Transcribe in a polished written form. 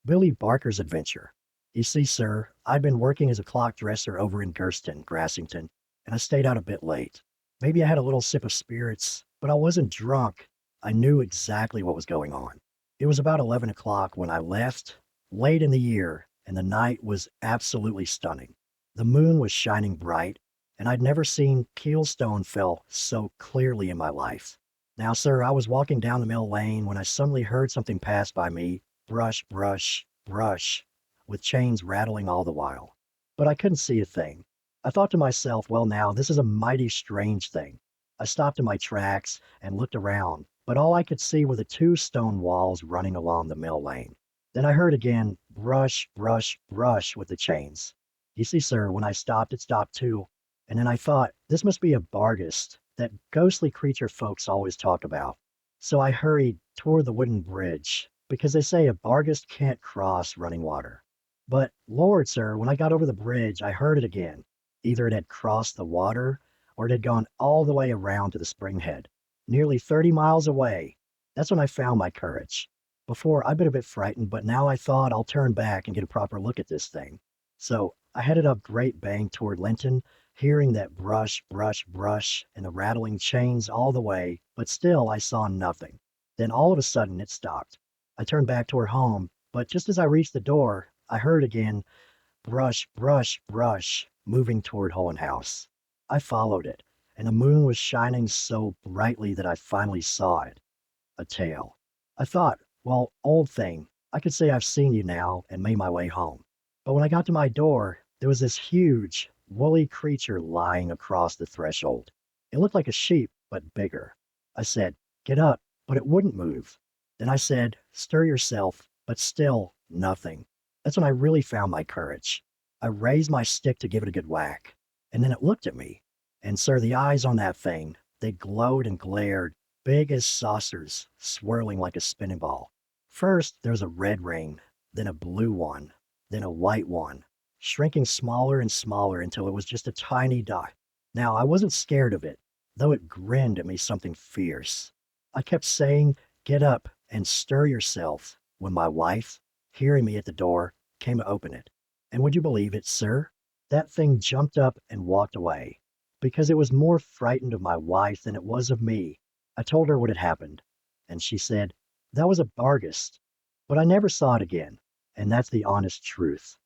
Billy Barker's adventure. You see, sir, I'd been working as a clock dresser over in Gurston, Grassington, and I stayed out a bit late. Maybe I had a little sip of spirits, but I wasn't drunk. I knew exactly what was going on. It was about 11 o'clock when I left, late in the year, and the night was absolutely stunning. The moon was shining bright, and I'd never seen Keelstone fell so clearly in my life. Now, sir, I was walking down the mill lane when I suddenly heard something pass by me, brush, brush, brush, with chains rattling all the while. But I couldn't see a thing. I thought to myself, well, now, this is a mighty strange thing. I stopped in my tracks and looked around, but all I could see were the two stone walls running along the mill lane. Then I heard again, brush, brush, brush with the chains. You see, sir, when I stopped, it stopped too. And then I thought, this must be a Bargist, that ghostly creature folks always talk about. So I hurried toward the wooden bridge, because they say a Bargist can't cross running water. But, Lord, sir, when I got over the bridge, I heard it again. Either it had crossed the water, or it had gone all the way around to the springhead, nearly 30 miles away. That's when I found my courage. Before, I'd been a bit frightened, but now I thought I'll turn back and get a proper look at this thing. So I headed up Great Bank toward Linton, hearing that brush, brush, brush, and the rattling chains all the way, but still I saw nothing. Then all of a sudden it stopped. I turned back toward home, but just as I reached the door, I heard again, brush, brush, brush, moving toward Holland House. I followed it, and the moon was shining so brightly that I finally saw it. A tail. I thought, well, old thing, I could say I've seen you now and made my way home. But when I got to my door, there was this huge, woolly creature lying across the threshold. It looked like a sheep, but bigger. I said, get up, but it wouldn't move. Then I said, stir yourself, but still nothing. That's when I really found my courage. I raised my stick to give it a good whack, and then it looked at me. And sir, the eyes on that thing, they glowed and glared, big as saucers, swirling like a spinning ball. First, there's a red ring, then a blue one, then a white one, shrinking smaller and smaller until it was just a tiny dot. Now, I wasn't scared of it, though it grinned at me something fierce. I kept saying, get up and stir yourself, when my wife, hearing me at the door, came to open it. And would you believe it, sir? That thing jumped up and walked away, because it was more frightened of my wife than it was of me. I told her what had happened, and she said, that was a Bargist. But I never saw it again, and that's the honest truth.